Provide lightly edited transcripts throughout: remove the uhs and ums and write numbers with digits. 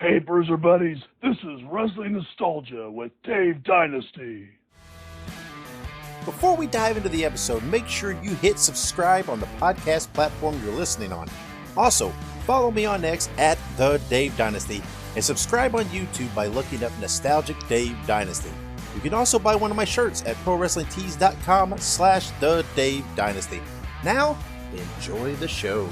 Hey, Bruiser Buddies, this is Wrestling Nostalgia with Dave Dynasty. Before we dive into the episode, make sure you hit subscribe on the podcast platform you're listening on. Also, follow me on X at The Dave Dynasty and subscribe on YouTube by looking up Nostalgic Dave Dynasty. You can also buy one of my shirts at ProWrestlingTees.com/The Dave Dynasty. Now, enjoy the show.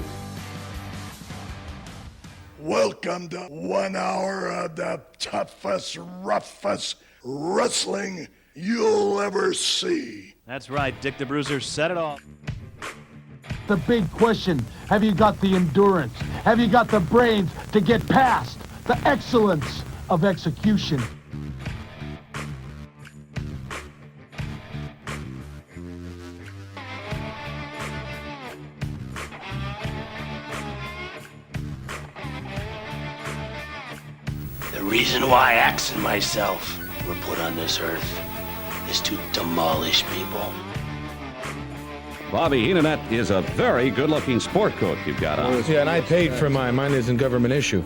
Welcome to 1 hour of the toughest, roughest wrestling you'll ever see. That's right, Dick the Bruiser said it all. The big question, have you got the endurance? Have you got the brains to get past the excellence of execution? The reason why Axe and myself were put on this earth is to demolish people. Bobby Heenan, that is a very good-looking sport coat you've got on. Yeah, and I paid for mine. Mine isn't government issue.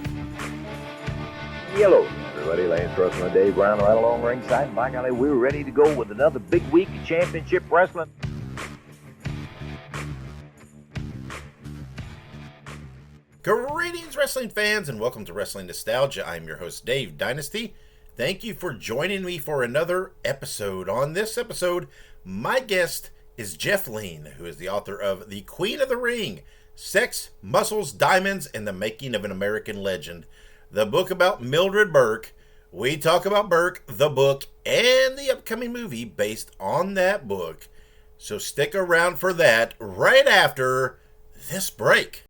Hello, everybody. Lance Russell and Dave Brown right along ringside. And by golly, we're ready to go with another big week of championship wrestling. Greetings, wrestling fans, and welcome to Wrestling Nostalgia. I'm your host, Dave Dynasty. Thank you for joining me for another episode. On this episode, my guest is Jeff Leen, who is the author of The Queen of the Ring, Sex, Muscles, Diamonds, and the Making of an American Legend, the book about Mildred Burke. We talk about Burke, the book, and the upcoming movie based on that book. So stick around for that right after this break.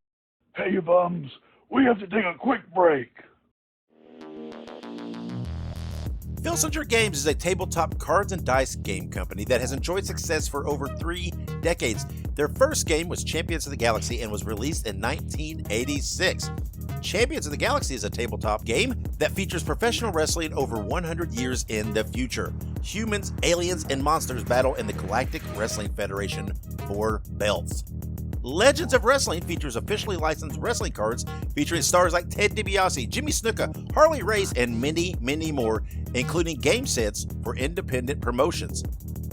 Hey, you bums, we have to take a quick break. Filsinger Games is a tabletop cards and dice game company that has enjoyed success for over 3 decades. Their first game was Champions of the Galaxy and was released in 1986. Champions of the Galaxy is a tabletop game that features professional wrestling over 100 years in the future. Humans, aliens, and monsters battle in the Galactic Wrestling Federation for belts. Legends of Wrestling features officially licensed wrestling cards featuring stars like Ted DiBiase, Jimmy Snuka, Harley Race, and many, many more, including game sets for independent promotions.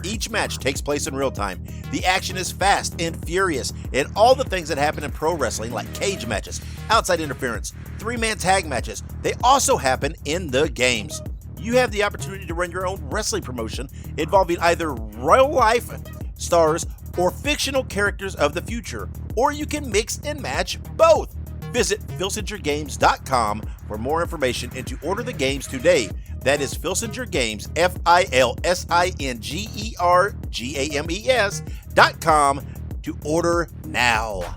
Each match takes place in real time. The action is fast and furious, and all the things that happen in pro wrestling, like cage matches, outside interference, 3-man tag matches, they also happen in the games. You have the opportunity to run your own wrestling promotion involving either real life stars or fictional characters of the future, or you can mix and match both. Visit filsingergames.com for more information and to order the games today. That is Filsinger Games, FILSINGERGAMES.com to order now.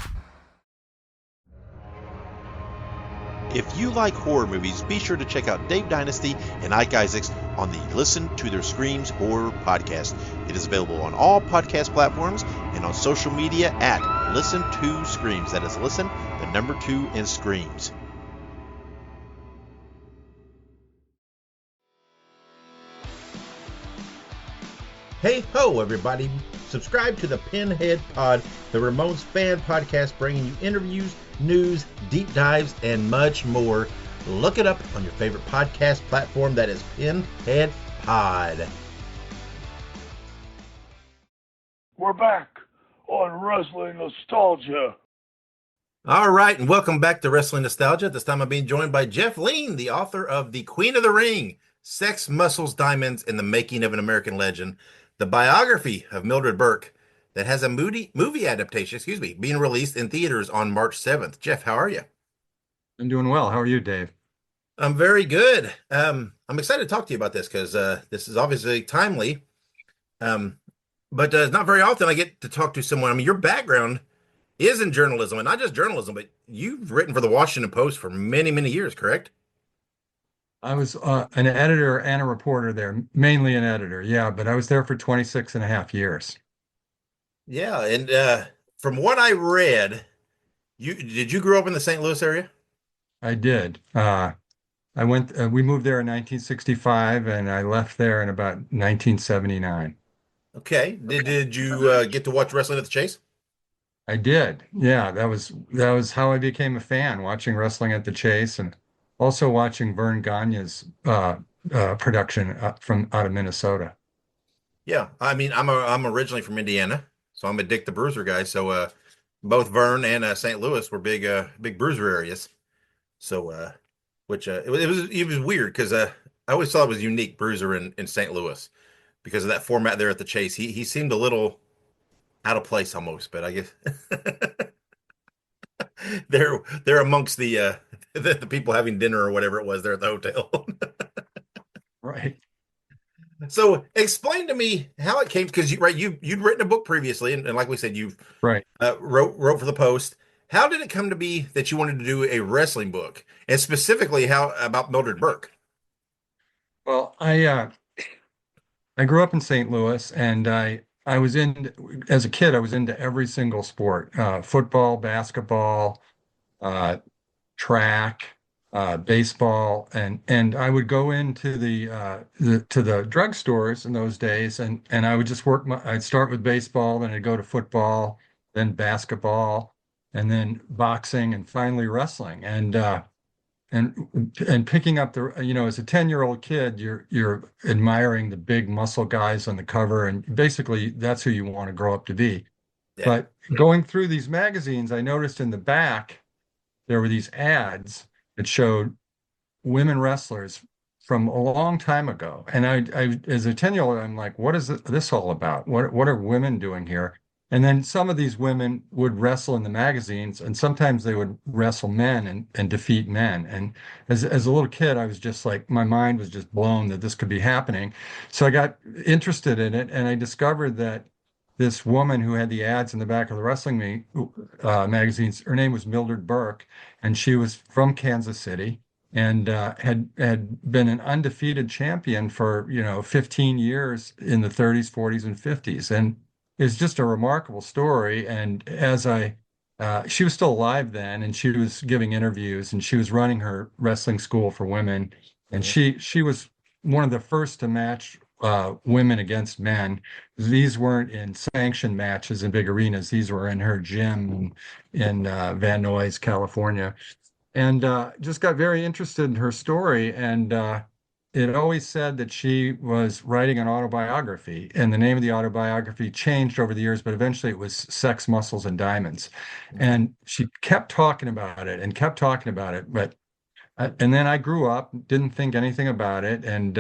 If you like horror movies, be sure to check out Dave Dynasty and Ike Isaacs on the Listen to Their Screams Horror Podcast. It is available on all podcast platforms and on social media at Listen to Screams. That is Listen, the number 2, and Screams. Hey ho, everybody. Subscribe to the Pinhead Pod, the Ramones fan podcast bringing you interviews, news, deep dives, and much more. Look it up on your favorite podcast platform. That is Pinhead Pod. We're back on Wrestling Nostalgia. All right, and welcome back to Wrestling Nostalgia. This time I'm being joined by Jeff Leen, the author of The Queen of the Ring, Sex, Muscles, Diamonds, and the Making of an American Legend, the biography of Mildred Burke that has a movie adaptation, being released in theaters on March 7th. Jeff, how are you? I'm doing well. How are you, Dave? I'm very good. I'm excited to talk to you about this because this is obviously timely, but it's not very often I get to talk to someone. I mean, your background is in journalism, and not just journalism, but you've written for the Washington Post for many, many years, correct? I was an editor and a reporter there, mainly an editor, yeah, but I was there for 26 and a half years. Yeah, and from what I read, did you grow up in the St. Louis area? I did. We moved there in 1965, and I left there in about 1979. Okay. Did you get to watch wrestling at the Chase? I did. Yeah, that was how I became a fan, watching wrestling at the Chase, and also watching Vern Gagne's production from out of Minnesota. Yeah, I mean, I'm originally from Indiana, so I'm a Dick the Bruiser guy. So both Vern and St. Louis were big Bruiser areas. So it was weird because I always thought it was unique Bruiser in St. Louis because of that format there at the Chase. He seemed a little out of place almost, but I guess they're amongst the people having dinner or whatever it was there at the hotel. Right. So explain to me how it came, because you'd written a book previously, and like we said, you've Right. wrote for the Post. How did it come to be that you wanted to do a wrestling book, and specifically how about Mildred Burke? Well, I grew up in St. Louis, and I was as a kid, I was into every single sport, football, basketball, track, baseball, and I would go into the drugstores in those days, and I would just I'd start with baseball, then I'd go to football, then basketball, and then boxing, and finally wrestling. And picking up as a 10-year-old kid, you're admiring the big muscle guys on the cover, and basically that's who you want to grow up to be. Yeah. But going through these magazines, I noticed in the back there were these ads that showed women wrestlers from a long time ago. And I as a 10-year-old, I'm like, what is this all about? What are women doing here? And then some of these women would wrestle in the magazines, and sometimes they would wrestle men and defeat men. And as a little kid, I was just like, my mind was just blown that this could be happening. So I got interested in it, and I discovered that this woman who had the ads in the back of the wrestling magazines, her name was Mildred Burke, and she was from Kansas City, and had been an undefeated champion for 15 years in the 30s, 40s, and 50s. And it's just a remarkable story. And she was still alive then, and she was giving interviews, and she was running her wrestling school for women. And she was one of the first to match women against men. These weren't in sanctioned matches in big arenas. These were in her gym in Van Nuys, California. And just got very interested in her story. And it always said that she was writing an autobiography, and the name of the autobiography changed over the years, but eventually it was Sex, Muscles, and Diamonds. And she kept talking about it and kept talking about it. And then I grew up, didn't think anything about it. And,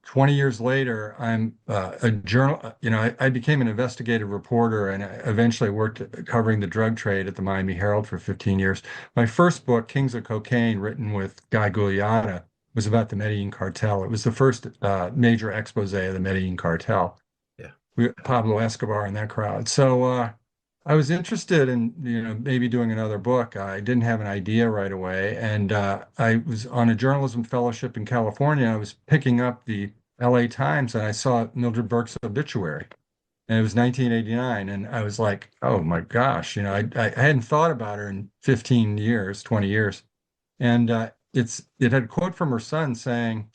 20 years later, I'm a journal. I became an investigative reporter, and I eventually worked covering the drug trade at the Miami Herald for 15 years. My first book, Kings of Cocaine, written with Guy Gugliotta, was about the Medellin cartel. It was the first major expose of the Medellin cartel. Yeah, Pablo Escobar and that crowd. So I was interested in maybe doing another book. I didn't have an idea right away, and I was on a journalism fellowship in California. I was picking up the LA Times, and I saw Mildred Burke's obituary, and it was 1989, and I was like, oh my gosh, I hadn't thought about her in 15 years, 20 years. And it had a quote from her son saying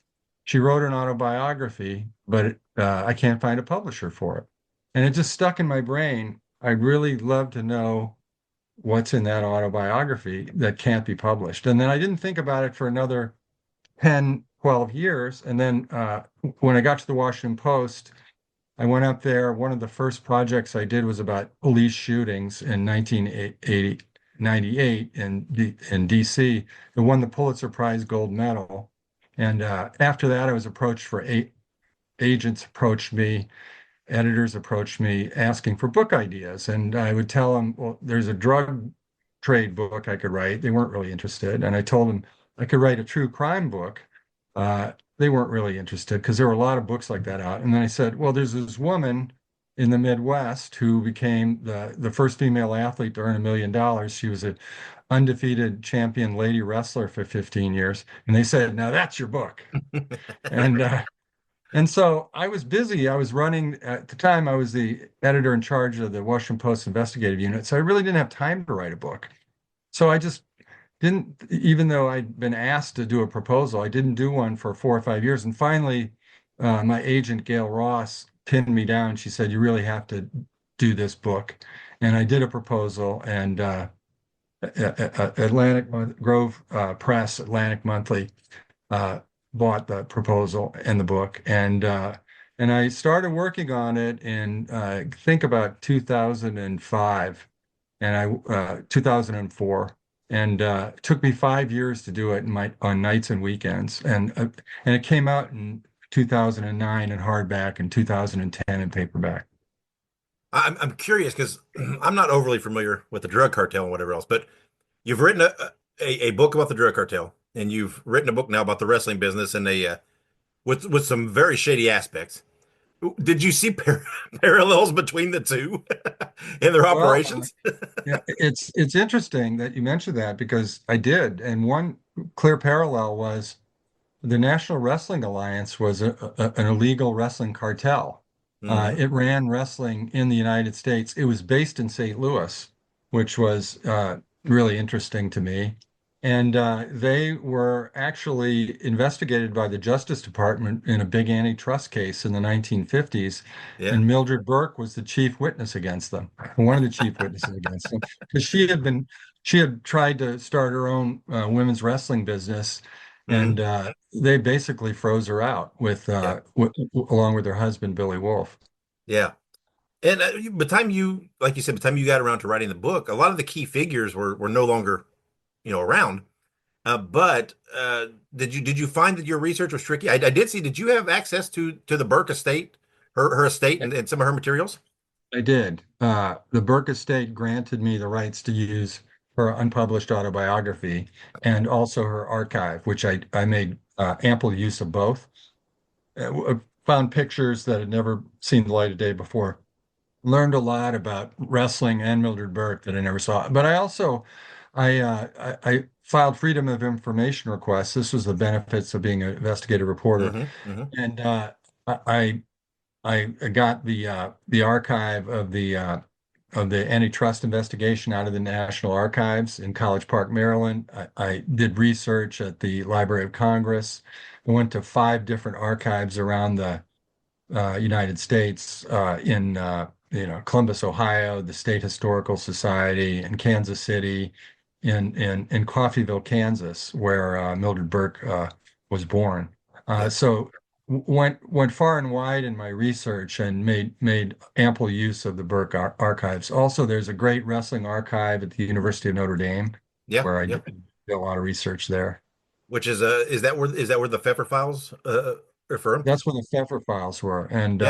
she wrote an autobiography, but I can't find a publisher for it. And it just stuck in my brain. I'd really love to know what's in that autobiography that can't be published. And then I didn't think about it for another 10, 12 years. And then when I got to the Washington Post, I went up there. One of the first projects I did was about police shootings in 1998 in DC. It won the Pulitzer Prize Gold Medal. And after that, I was approached for agents approached me. Editors approached me asking for book ideas, and I would tell them, well, there's a drug trade book I could write. They weren't really interested. And I told them I could write a true crime book. They weren't really interested because there were a lot of books like that out. And then I said, well, there's this woman in the Midwest who became the first female athlete to earn $1 million. She was an undefeated champion lady wrestler for 15 years. And they said, now that's your book. And so I was busy. I was running, at the time, I was the editor in charge of the Washington Post investigative unit. So I really didn't have time to write a book. So I just didn't, even though I'd been asked to do a proposal, I didn't do one for 4 or 5 years. And finally, my agent, Gail Ross, pinned me down. She said, you really have to do this book. And I did a proposal, and Grove Press, Atlantic Monthly, bought the proposal and the book, and I started working on it in I think about 2005, and 2004, and it took me 5 years to do it on nights and weekends, and it came out in 2009 in hardback and 2010 in paperback. I'm curious because I'm not overly familiar with the drug cartel and whatever else, but you've written a book about the drug cartel, and you've written a book now about the wrestling business, and with some very shady aspects. Did you see parallels between the two in their operations? Yeah, it's interesting that you mentioned that, because I did, and one clear parallel was the National Wrestling Alliance was an illegal wrestling cartel. It ran wrestling in the United States. It was based in St. Louis, which was really interesting to me. And they were actually investigated by the Justice Department in a big antitrust case in the 1950s. Yeah. And Mildred Burke was the chief witness against them, one of the chief witnesses against them, because she had tried to start her own women's wrestling business, and they basically froze her out along with her husband, Billy Wolf. Yeah. And by the time like you said, by the time you got around to writing the book, a lot of the key figures were no longer, around. But did you find that your research was tricky? I did see. Did you have access to the Burke estate, her estate, and some of her materials? I did. The Burke estate granted me the rights to use her unpublished autobiography and also her archive, which I made ample use of both. Found pictures that had never seen the light of day before. Learned a lot about wrestling and Mildred Burke that I never saw. But I filed Freedom of Information requests. This was the benefits of being an investigative reporter. And I got the archive of the antitrust investigation out of the National Archives in College Park, Maryland. I did research at the Library of Congress. I went to 5 different archives around the United States, in Columbus, Ohio, the State Historical Society, in Kansas City, in Coffeyville, Kansas, where Mildred Burke was born. So went far and wide in my research and made ample use of the Burke archives. Also, there's a great wrestling archive at the University of Notre Dame, where I did a lot of research there. Which is that where the Pfeffer files refer? That's where the Pfeffer files were, and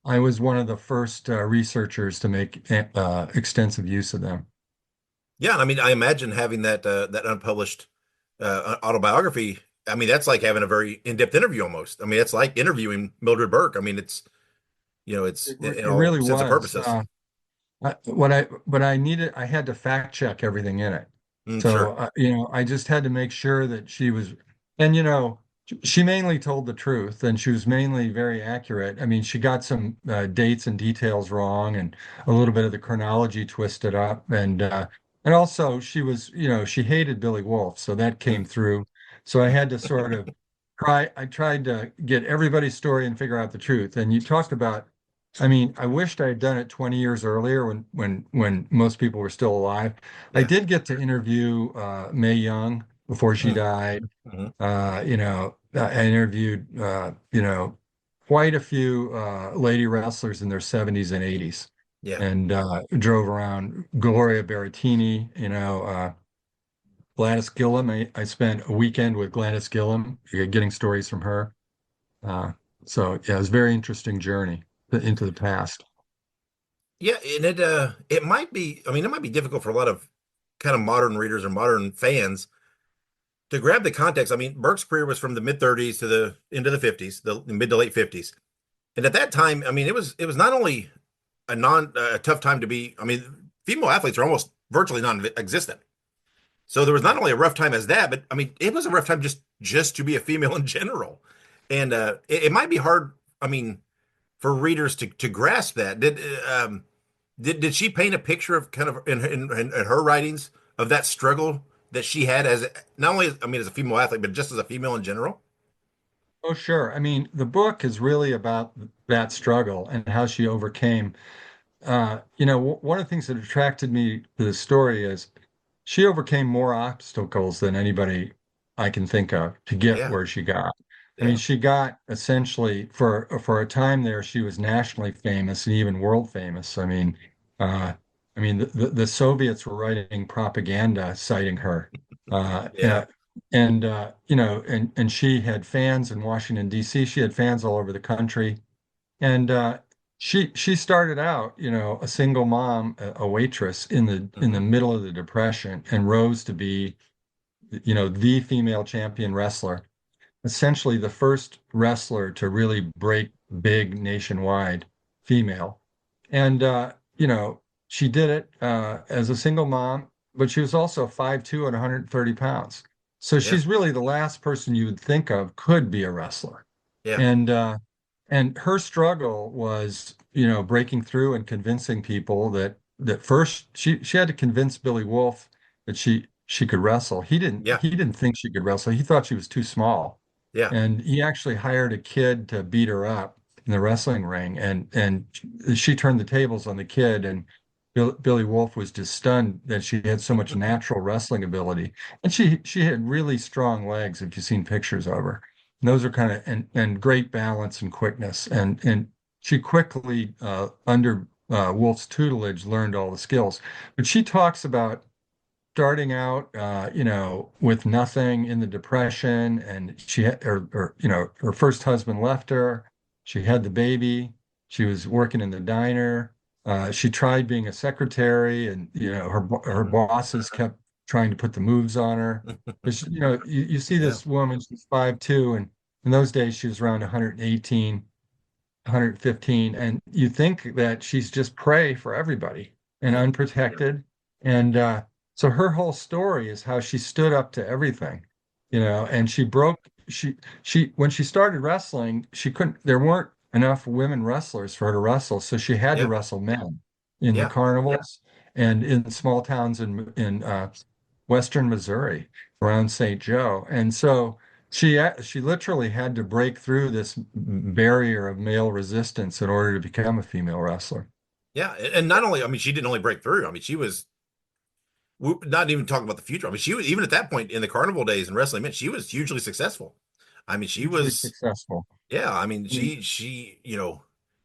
I was one of the first researchers to make extensive use of them. Yeah, I mean, I imagine having that unpublished autobiography. I mean, that's like having a very in-depth interview almost. I mean, it's like interviewing Mildred Burke. I mean, it's it really sense was. of purposes. What I needed, I had to fact check everything in it. So sure. I just had to make sure that she was, and she mainly told the truth, and she was mainly very accurate. I mean, she got some dates and details wrong, and a little bit of the chronology twisted up, and also she was, she hated Billy Wolf, so that came through. So I had to sort of I tried to get everybody's story and figure out the truth. And you talked about, I mean, I wished I had done it 20 years earlier when most people were still alive. I did get to interview Mae Young before she died. I interviewed quite a few lady wrestlers in their 70s and 80s. Yeah. And drove around Gloria Berrettini, Gladys Gillum. I spent a weekend with Gladys Gillum getting stories from her. So yeah, it was a very interesting journey into the past. Yeah, and it might be, I mean, it might be difficult for a lot of kind of modern readers or modern fans to grab the context. I mean, Burke's career was from the mid-30s to the into the 50s, the mid to late 50s. And at that time, I mean, it was not only a tough time to be, I mean, female athletes are almost virtually non-existent. So there was not only a rough time as that, but I mean, it was a rough time just to be a female in general. And it might be hard, I mean, for readers to grasp that. Did she paint a picture of kind of in her writings of that struggle that she had as not only, I mean, as a female athlete, but just as a female in general? Oh, sure. I mean, the book is really about that struggle and how she overcame. One of the things that attracted me to the story is she overcame more obstacles than anybody I can think of to get where she got. I mean, she got essentially for a time there, she was nationally famous and even world famous. The Soviets were writing propaganda citing her, and she had fans in Washington D.C. She had fans all over the country, and she started out, a single mom, a waitress in the middle of the Depression, and rose to be, the female champion wrestler, essentially the first wrestler to really break big nationwide, female. And she did it as a single mom, but she was also 5'2" and 130 pounds. So she's really the last person you would think of could be a wrestler. And her struggle was, breaking through and convincing people that first she had to convince Billy Wolf that she could wrestle. He didn't think she could wrestle. He thought she was too small. And he actually hired a kid to beat her up in the wrestling ring, and she turned the tables on the kid, and Billy Wolf was just stunned that she had so much natural wrestling ability. And she had really strong legs, if you've seen pictures of her. And those are kind of and great balance and quickness. And she quickly, under Wolf's tutelage, learned all the skills. But she talks about starting out, with nothing in the Depression, and she had her first husband left her. She had the baby. She was working in the diner. She tried being a secretary, and her bosses kept trying to put the moves on her. But you see this woman, she's 5'2", and in those days she was around 118, 115, and you think that she's just prey for everybody and unprotected. And so her whole story is how she stood up to everything, and she when she started wrestling, there weren't enough women wrestlers for her to wrestle. So she had to wrestle men in the carnivals and in small towns in Western Missouri around St. Joe. And so she literally had to break through this barrier of male resistance in order to become a female wrestler. Yeah. And not only, she didn't only break through. She was, we're not even talking about the future. She was, even at that point in the carnival days in wrestling, she was hugely successful. She was successful. Yeah. She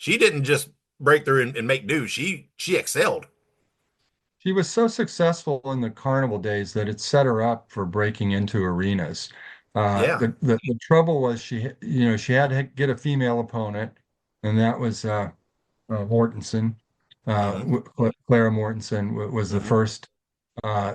didn't just break through and make do. She excelled. She was so successful in the carnival days that it set her up for breaking into arenas. The trouble was she had to get a female opponent, and that was Mortensen. Clara Mortensen was the first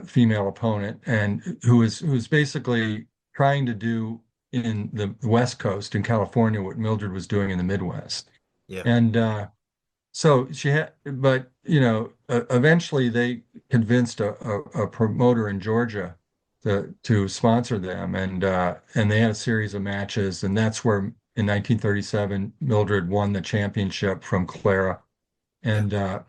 female opponent, and who was basically trying to do in the West Coast in California what Mildred was doing in the Midwest. And so she had, but eventually they convinced a promoter in Georgia to sponsor them, and they had a series of matches, and that's where in 1937 Mildred won the championship from Clara, and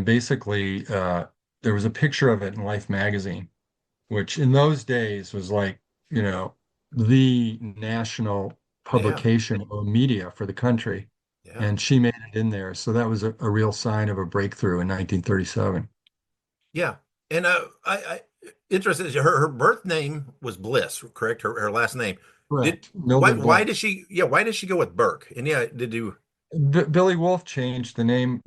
basically there was a picture of it in Life magazine, which in those days was like the national publication or media for the country. And she made it in there. So that was a real sign of a breakthrough in 1937. Yeah. And I interested, her birth name was Bliss, correct? Her last name. Correct. Why did she go with Burke? And Billy Wolf changed the name.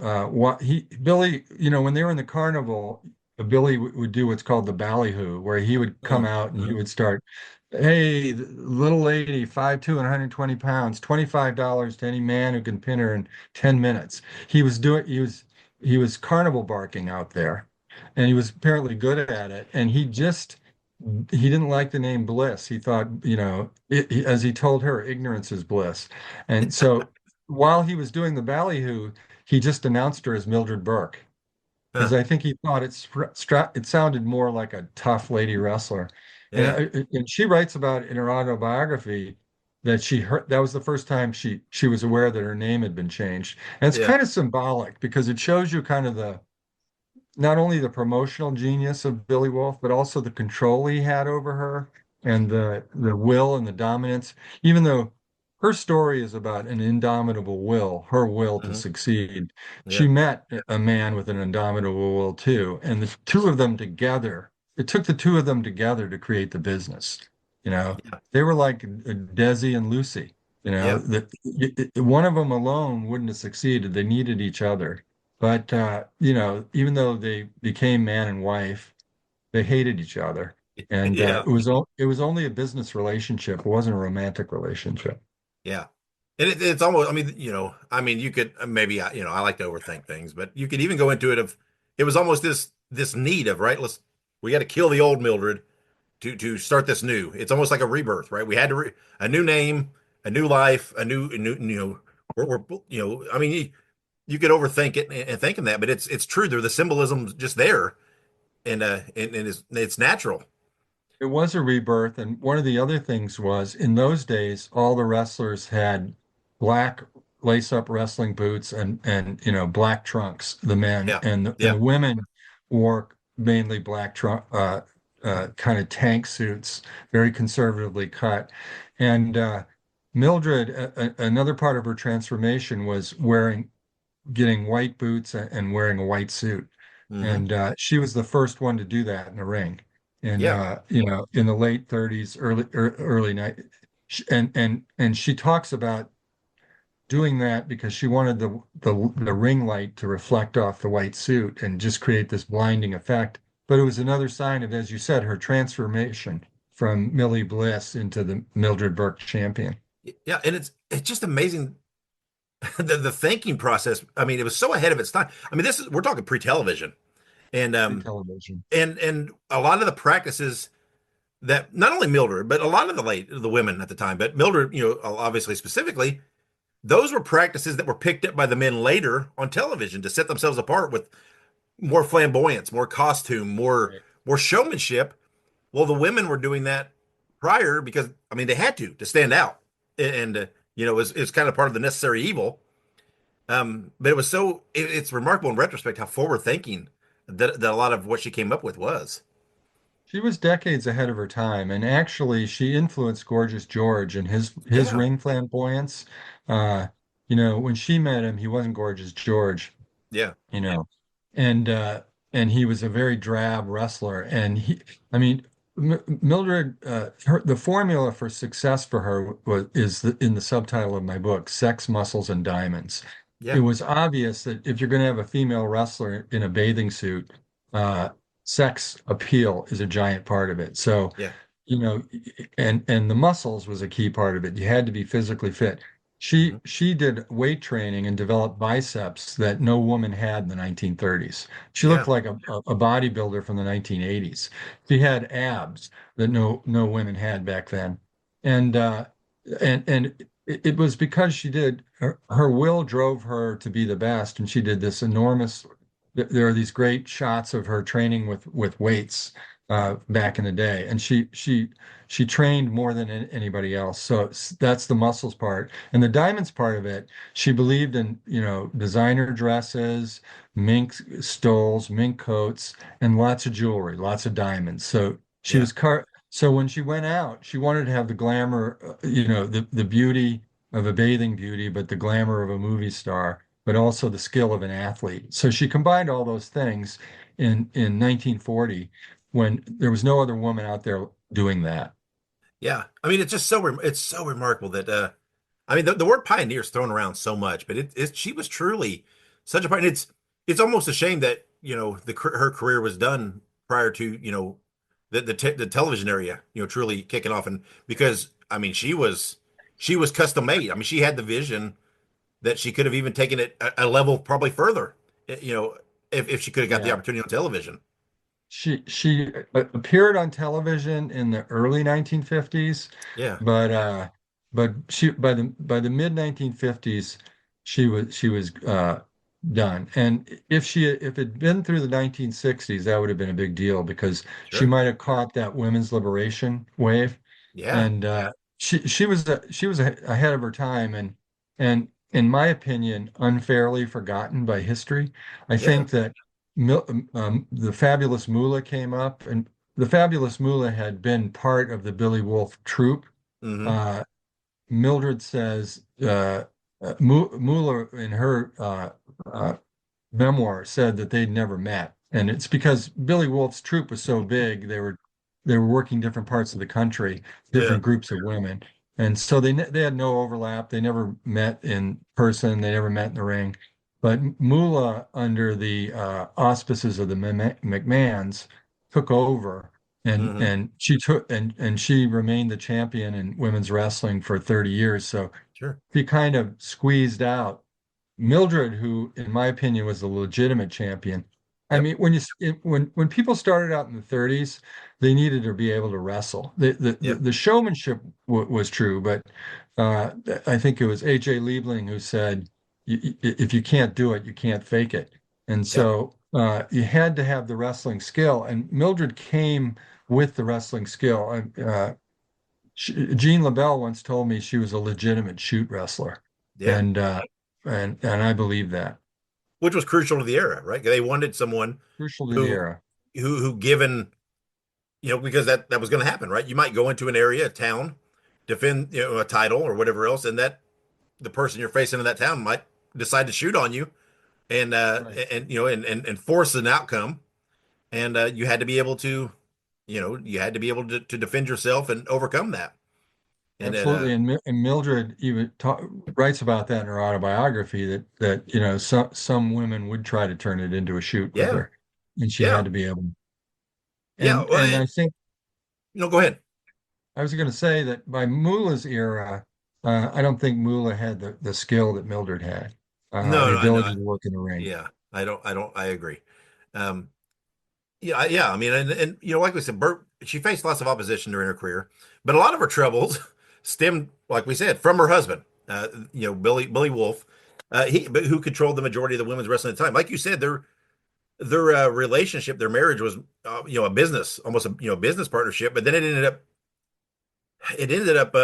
Billy, when they were in the carnival, Billy would do what's called the ballyhoo, where he would come out and he would start, "Hey, little lady, 5'2" and 120 pounds, $25 to any man who can pin her in 10 minutes. He was carnival barking out there, and he was apparently good at it. And he didn't like the name Bliss. He thought, as he told her, ignorance is bliss. And so while he was doing the ballyhoo, he just announced her as Mildred Burke, because I think he thought it sounded more like a tough lady wrestler. And she writes about in her autobiography that that was the first time she was aware that her name had been changed. And it's kind of symbolic, because it shows you kind of not only the promotional genius of Billy Wolf, but also the control he had over her, and the will and the dominance, even though her story is about an indomitable will, her will to succeed. She met a man with an indomitable will too, and the two of them together it took the two of them together to create the business. They were like Desi and Lucy. One of them alone wouldn't have succeeded. They needed each other. But even though they became man and wife, they hated each other. And it was only a business relationship. It wasn't a romantic relationship. Yeah. And it's almost, you could maybe, I like to overthink things, but you could even go into it it was almost this need of, right, we got to kill the old Mildred to start this new. It's almost like a rebirth, right? We had a new name, a new life, a new, you could overthink it and thinking that, but it's true. The symbolism's just there, and it's natural. It was a rebirth, and one of the other things was in those days, all the wrestlers had black lace-up wrestling boots and black trunks. The men and the women wore mainly black trunk, kind of tank suits, very conservatively cut, and Mildred, another part of her transformation was getting white boots and wearing a white suit. Mm-hmm. And she was the first one to do that in the ring. And in the late 30s, early 90s. And she talks about doing that because she wanted the ring light to reflect off the white suit and just create this blinding effect. But it was another sign of, as you said, her transformation from Millie Bliss into the Mildred Burke champion. Yeah, and it's just amazing the thinking process. I mean, it was so ahead of its time. I mean, we're talking pre-television, and pre-television, and a lot of the practices that not only Mildred, but a lot of the women at the time, but Mildred, obviously specifically, those were practices that were picked up by the men later on television to set themselves apart with more flamboyance, more costume, more showmanship. Well, the women were doing that prior because they had to stand out. And it's kind of part of the necessary evil. But it was it's remarkable in retrospect how forward thinking that a lot of what she came up with was. She was decades ahead of her time, and actually she influenced Gorgeous George and his ring flamboyance. When she met him, he wasn't Gorgeous George. Yeah. And he was a very drab wrestler, and Mildred, the formula for success for her is in the subtitle of my book, Sex, Muscles, and Diamonds. Yeah. It was obvious that if you're going to have a female wrestler in a bathing suit, sex appeal is a giant part of it. So, and the muscles was a key part of it. You had to be physically fit. She did weight training and developed biceps that no woman had in the 1930s. She looked like a bodybuilder from the 1980s. She had abs that no women had back then. And it was because she did her will drove her to be the best, and she did this enormous. There are these great shots of her training with weights back in the day, and she trained more than anybody else. So that's the muscles part. And the diamonds part of it, she believed in, designer dresses, mink stoles, mink coats, and lots of jewelry, lots of diamonds. So she was so when she went out, she wanted to have the glamour, the beauty of a bathing beauty, but the glamour of a movie star, but also the skill of an athlete. So she combined all those things in 1940 when there was no other woman out there doing that. Yeah. It's just it's so remarkable that, the word pioneer is thrown around so much, but she was truly such a pioneer. It's almost a shame that, her career was done prior to, the television area, truly kicking off. And because, she was custom made. She had the vision that she could have even taken it a level probably further, if she could have got the opportunity on television. She appeared on television in the early 1950s. Yeah. But she by the mid 1950s she was done. And if it had been through the 1960s, that would have been a big deal because she might have caught that women's liberation wave. Yeah. And she was ahead of her time, and in my opinion, unfairly forgotten by history. I think that the Fabulous Moolah came up, and the Fabulous Moolah had been part of the Billy Wolf troupe. Mm-hmm. Mildred says Moolah in her memoir said that they'd never met. And it's because Billy Wolf's troupe was so big, they were working different parts of the country, different groups of women. And so they had no overlap. They never met in person. They never met in the ring. But Moolah, under the auspices of the McMahons, took over, and she remained the champion in women's wrestling for 30 years. So he kind of squeezed out Mildred, who, in my opinion, was the legitimate champion. I mean, when people started out in the 30s, they needed to be able to wrestle. The showmanship was true, but I think it was A.J. Liebling who said, if you can't do it, you can't fake it. And so you had to have the wrestling skill. And Mildred came with the wrestling skill. Jean LaBelle once told me she was a legitimate shoot wrestler. Yeah. And I believe that. Which was crucial to the era, right? They wanted someone crucial to the era who given, because that was going to happen, right? You might go into an area, a town, defend a title or whatever else, and that the person you're facing in that town might decide to shoot on you, and and force an outcome, and you had to be able to, to defend yourself and overcome that. And absolutely, and Mildred even writes about that in her autobiography that some women would try to turn it into a shoot with her, and she had to be able. And I think. No, go ahead. I was going to say that by Moolah's era, I don't think Moolah had the skill that Mildred had. The ability to work in the ring. Yeah, I agree. I mean, and like we said, Burke, she faced lots of opposition during her career, but a lot of her troubles stemmed, like we said, from her husband, Billy Wolf, who controlled the majority of the women's wrestling at the time. Like you said, their relationship, their marriage was, a business, almost a business partnership. But then it ended up,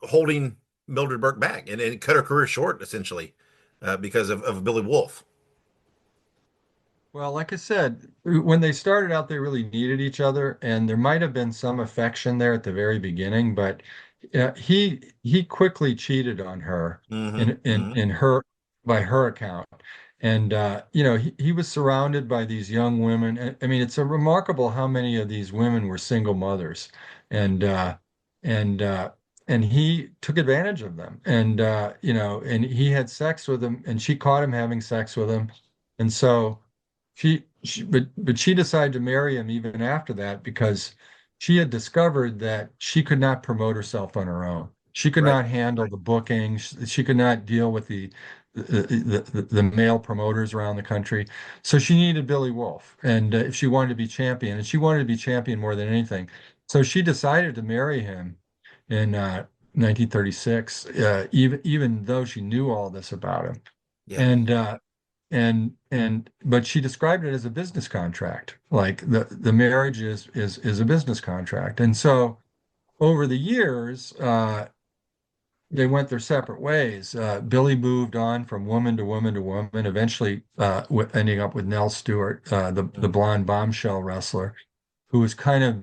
holding Mildred Burke back, and it cut her career short essentially because of Billy Wolf. Well, like I said, when they started out, they really needed each other, and there might have been some affection there at the very beginning, but he quickly cheated on her in her, by her account. And he was surrounded by these young women. I mean, it's remarkable how many of these women were single mothers, and he took advantage of them, and he had sex with them, and she caught him having sex with him, and so. But she decided to marry him even after that because she had discovered that she could not promote herself on her own. She could not handle the booking. She could not deal with the male promoters around the country. So she needed Billy Wolf, and if she wanted to be champion, and she wanted to be champion more than anything. So she decided to marry him in 1936, even though she knew all this about him. Yeah. But she described it as a business contract, like the marriage is a business contract. And so over the years, they went their separate ways. Billy moved on from woman to woman to woman, eventually ending up with Nell Stewart, the blonde bombshell wrestler, who was kind of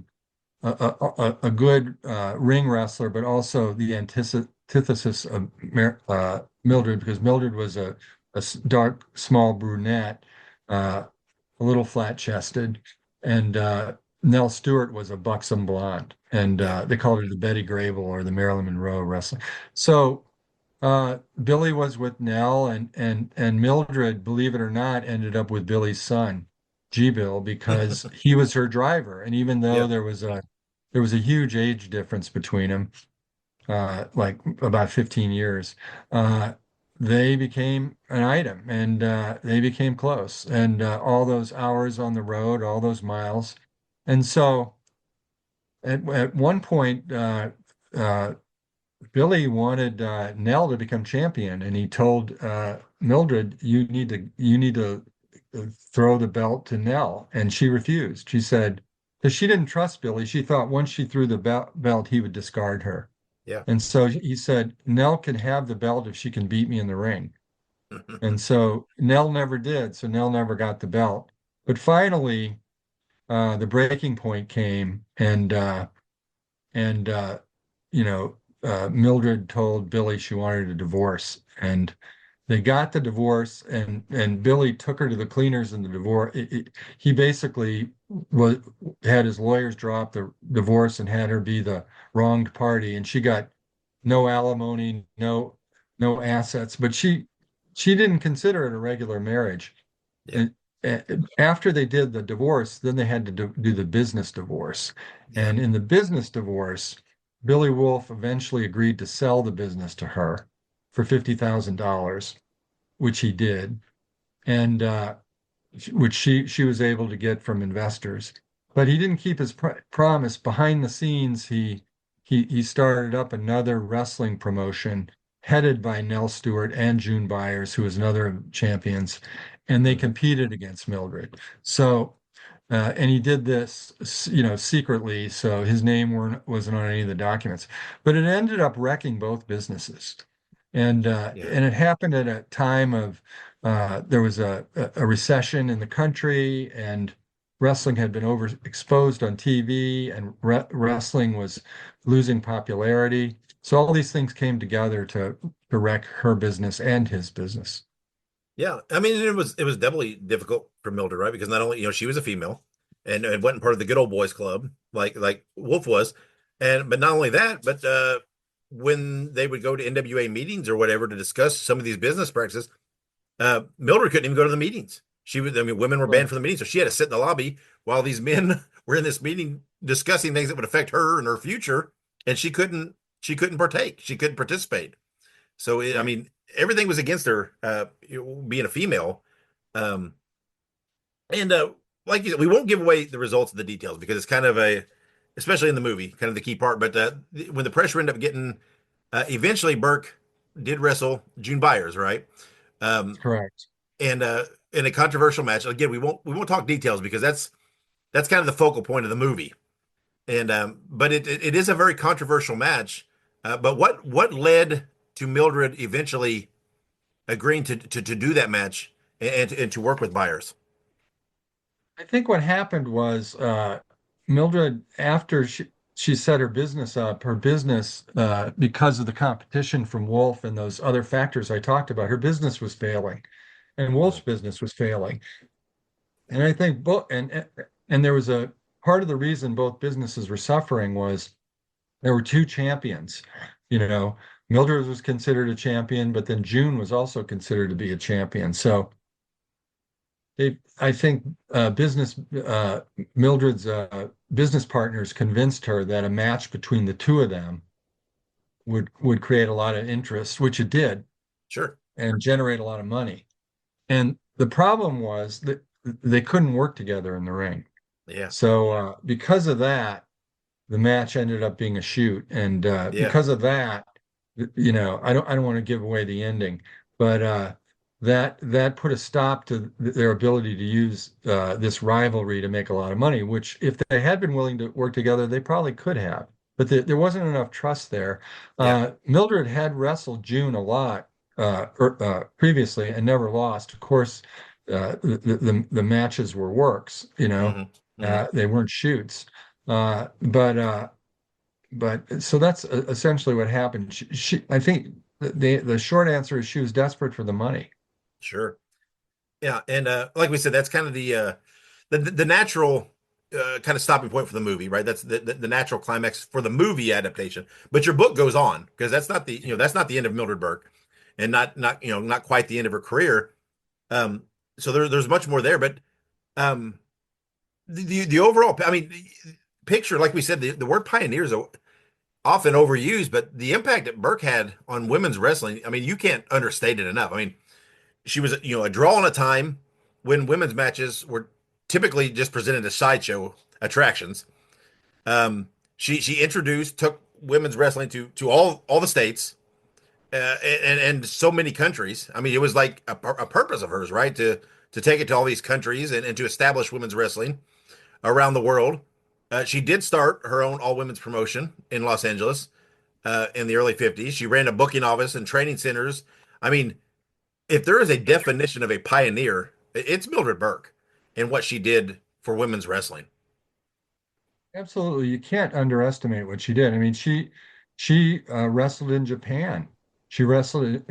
a good ring wrestler, but also the antithesis of Mildred, because Mildred was a dark, small brunette, a little flat-chested, and Nell Stewart was a buxom blonde, and they called her the Betty Grable or the Marilyn Monroe wrestler. So Billy was with Nell, and Mildred, believe it or not, ended up with Billy's son, G-Bill, because he was her driver. And even though there was a huge age difference between them, like about 15 years, they became an item, and they became close, and all those hours on the road, all those miles. And so at one point, Billy wanted Nell to become champion, and he told Mildred, you need to throw the belt to Nell. And she refused. She said, because she didn't trust Billy. She thought once she threw the belt, he would discard her. Yeah. And so he said, Nell can have the belt if she can beat me in the ring. And so Nell never did. So Nell never got the belt. But finally, the breaking point came, and Mildred told Billy she wanted a divorce. And they got the divorce, and Billy took her to the cleaners in the divorce. He basically had his lawyers draw up the divorce and had her be the wronged party, and she got no alimony, no assets, but she didn't consider it a regular marriage. Yeah. And after they did the divorce, then they had to do the business divorce. And in the business divorce, Billy Wolf eventually agreed to sell the business to her for $50,000, which he did, and which she was able to get from investors. But he didn't keep his promise. Behind the scenes, he started up another wrestling promotion headed by Nell Stewart and June Byers, who was another of champions, and they competed against Mildred. So, and he did this, secretly, so his name wasn't on any of the documents. But it ended up wrecking both businesses, and it happened at a time of there was a recession in the country, and wrestling had been overexposed on TV, and wrestling was losing popularity. So all these things came together to wreck her business and his business. Yeah, I mean, it was definitely difficult for Mildred, right? Because not only she was a female, and wasn't part of the good old boys club like Wolf was, but not only that, but when they would go to NWA meetings or whatever to discuss some of these business practices, Mildred couldn't even go to the meetings. Women were banned from the meetings, so she had to sit in the lobby while these men were in this meeting discussing things that would affect her and her future, and she couldn't partake. She couldn't participate. So, everything was against her, being a female. And like you said, we won't give away the results of the details because it's kind of especially in the movie, kind of the key part. But when the pressure ended up getting, eventually Burke did wrestle June Byers, right? Correct. And in a controversial match, again, we won't talk details because that's kind of the focal point of the movie. And but it is a very controversial match. But what led to Mildred eventually agreeing to do that match and to work with Byers? I think what happened was Mildred, after she set her business up, because of the competition from Wolf and those other factors I talked about, her business was failing, and Wolf's business was failing. And I think and there was a part of the reason both businesses were suffering was there were two champions. Mildred was considered a champion, but then June was also considered to be a champion. So I think Mildred's business partners convinced her that a match between the two of them would create a lot of interest, which it did. Sure. And generate a lot of money. And the problem was that they couldn't work together in the ring. Yeah. So because of that, the match ended up being a shoot, and because of that, I don't want to give away the ending, but that put a stop to their ability to use this rivalry to make a lot of money. Which, if they had been willing to work together, they probably could have. But there wasn't enough trust there. Mildred had wrestled June a lot previously and never lost. Of course, the matches were works. They weren't shoots. But so that's essentially what happened. I think the short answer is she was desperate for the money. Sure. Yeah. And like we said, that's kind of the natural kind of stopping point for the movie, right? That's the natural climax for the movie adaptation. But your book goes on, because that's not the end of Mildred Burke, and not quite the end of her career. So there's much more there, but the overall, picture, like we said, the word pioneer is often overused, but the impact that Burke had on women's wrestling, you can't understate it enough. She was a draw on a time when women's matches were typically just presented as sideshow attractions. She took women's wrestling to all the states and so many countries. It was like a purpose of hers, right, to take it to all these countries and to establish women's wrestling around the world. She did start her own all-women's promotion in Los Angeles in the early 50s. She ran a booking office and training centers. If there is a definition of a pioneer, it's Mildred Burke and what she did for women's wrestling. Absolutely. You can't underestimate what she did. She wrestled in Japan She wrestled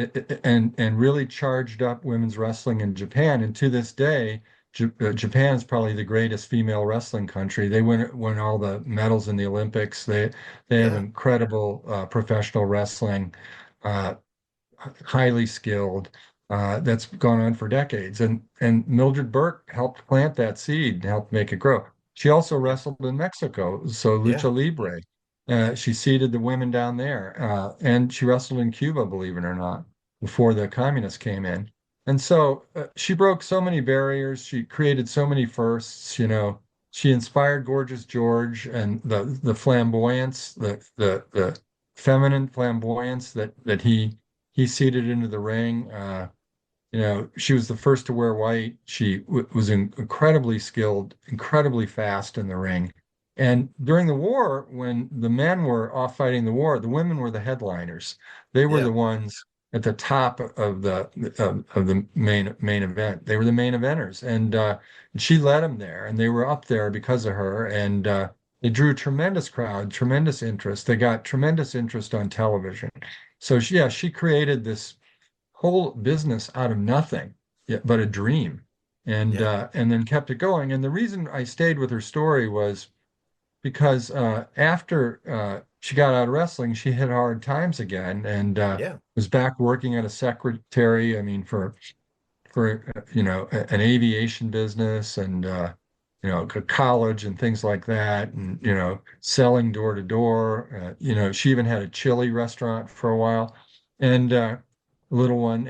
and really charged up women's wrestling in Japan. And to this day, Japan is probably the greatest female wrestling country. They win all the medals in the Olympics. They have incredible professional wrestling, uh, highly skilled. That's gone on for decades. And Mildred Burke helped plant that seed and helped make it grow. She also wrestled in Mexico, so Lucha Libre. She seeded the women down there, and she wrestled in Cuba, believe it or not, before the communists came in. And so she broke so many barriers. She created so many firsts. She inspired Gorgeous George and the flamboyance, the feminine flamboyance that he seeded into the ring. She was the first to wear white. She was incredibly skilled, incredibly fast in the ring. And during the war, when the men were off fighting the war, the women were the headliners. They were the ones at the top of the main event. They were the main eventers, and she led them there, and they were up there because of her. And they drew a tremendous crowd, tremendous interest. They got tremendous interest on television. So she created this whole business out of nothing, but a dream, and then kept it going. And the reason I stayed with her story was because after she got out of wrestling, she hit hard times again, and was back working at a secretary. I mean, for an aviation business, and college and things like that, and selling door to door. She even had a chili restaurant for a while, and little one,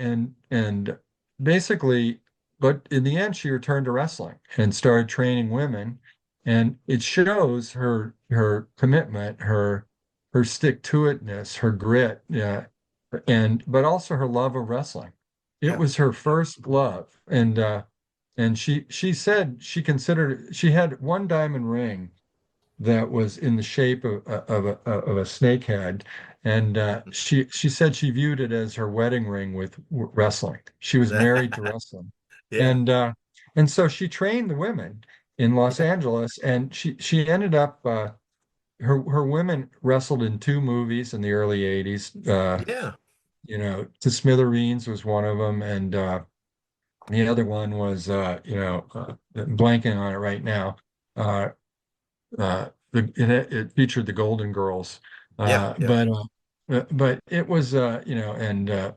and basically, but in the end, she returned to wrestling and started training women. And it shows her commitment, her stick-to-itness, her grit, but also her love of wrestling. It was her first love, and she said she considered she had one diamond ring that was in the shape of a snake head, and she said she viewed it as her wedding ring with wrestling. She was married to wrestling, and so she trained the women in Los Angeles, and she ended up her women wrestled in 2 movies in the early 80s. To Smithereens was one of them, and the other one was blanking on it right now. It featured the Golden Girls, but it was and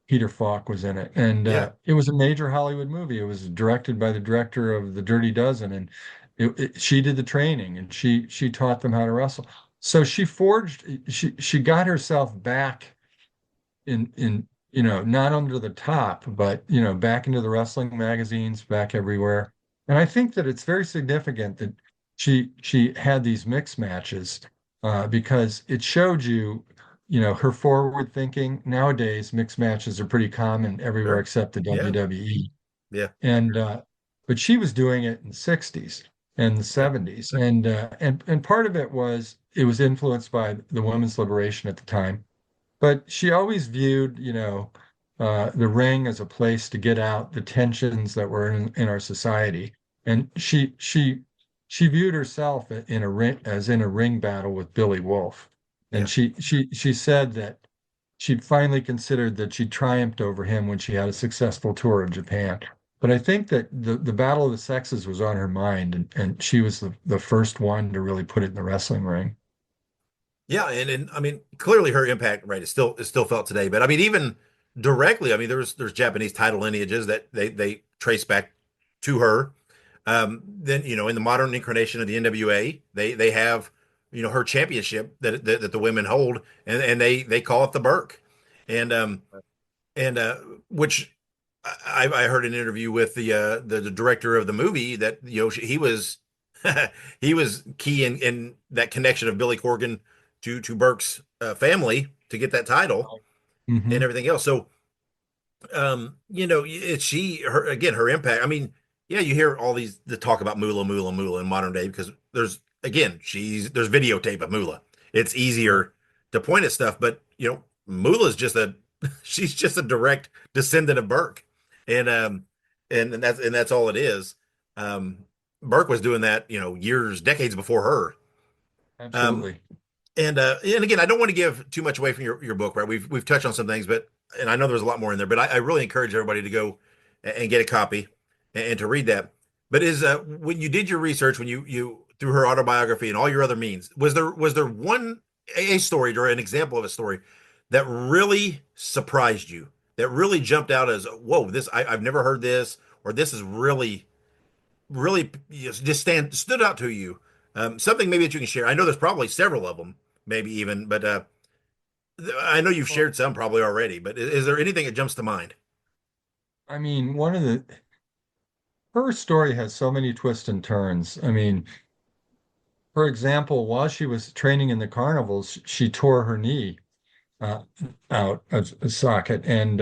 Peter Falk was in it, and it was a major Hollywood movie. It was directed by the director of The Dirty Dozen, and she did the training, and she taught them how to wrestle. So she got herself back in not under the top, but back into the wrestling magazines, back everywhere. And I think that it's very significant that she had these mixed matches, because it showed her forward thinking. Nowadays, mixed matches are pretty common everywhere except the WWE. And but she was doing it in the 60s and the 70s, and part of it was influenced by the women's liberation at the time. But she always viewed the ring as a place to get out the tensions that were in our society, and she viewed herself in a ring battle with Billy Wolf. And she said that she'd finally considered that she triumphed over him when she had a successful tour of Japan. But I think that the battle of the sexes was on her mind, and she was the first one to really put it in the wrestling ring. Yeah, and I mean, clearly her impact, right, is still felt today. But I mean, even directly, I mean, there's Japanese title lineages that they trace back to her. Then in the modern incarnation of the NWA, they have her championship that the women hold, and they call it the Burke, and which I heard an interview with the director of the movie that he was he was key in that connection of Billy Corgan to Burke's family to get that title and everything else. So it's her impact. I mean, you hear all the talk about Moolah in modern day because there's videotape of Moolah. It's easier to point at stuff, but Moolah's she's just a direct descendant of Burke, and that's all it is. Burke was doing that, decades before her. Absolutely. And again, I don't want to give too much away from your book, right? We've touched on some things, but and I know there's a lot more in there, but I really encourage everybody to go and get a copy and to read that. But is when you did your research, when you through her autobiography and all your other means, was there one a story or an example of a story that really surprised you, that really jumped out as, whoa, this I've never heard this, or this is really just stood out to you? Something maybe that you can share. I know there's probably several of them, maybe even, but I know you've shared some probably already. But is there anything that jumps to mind? I mean, her story has so many twists and turns. I mean, for example, while she was training in the carnivals, she tore her knee uh, out of a socket and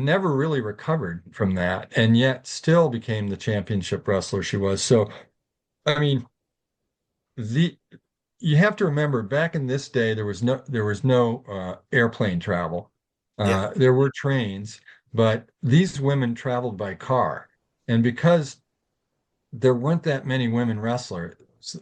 never really recovered from that, and yet still became the championship wrestler she was. So, I mean, the you have to remember back in this day there was no airplane travel. Yeah, There were trains, but these women traveled by car. And because there weren't that many women wrestlers,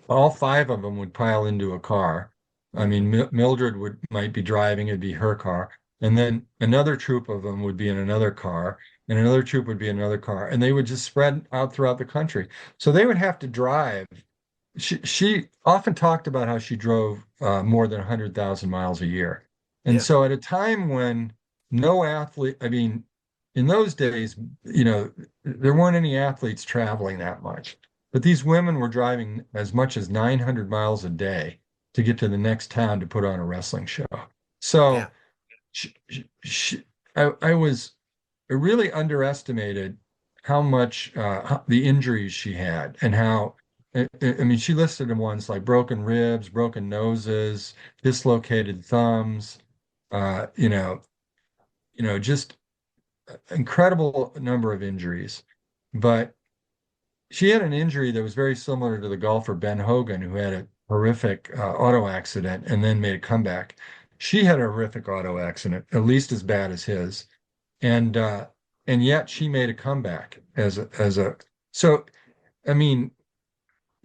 all five of them would pile into a car. I mean, Mildred might be driving, it'd be her car. And then another troop of them would be in another car, and another troop would be in another car, and they would just spread out throughout the country. So they would have to drive. She often talked about how she drove more than 100,000 miles a year. And yeah, so at a time when no athlete, I mean, in those days, there weren't any athletes traveling that much. But these women were driving as much as 900 miles a day to get to the next town to put on a wrestling show. So yeah, she, I really underestimated how much the injuries she had and how I mean, she listed them once like broken ribs, broken noses, dislocated thumbs, uh, you know, just incredible number of injuries. But she had an injury that was very similar to the golfer Ben Hogan, who had a horrific auto accident and then made a comeback. She had a horrific auto accident, at least as bad as his, and uh, and yet she made a comeback as a. So, I mean,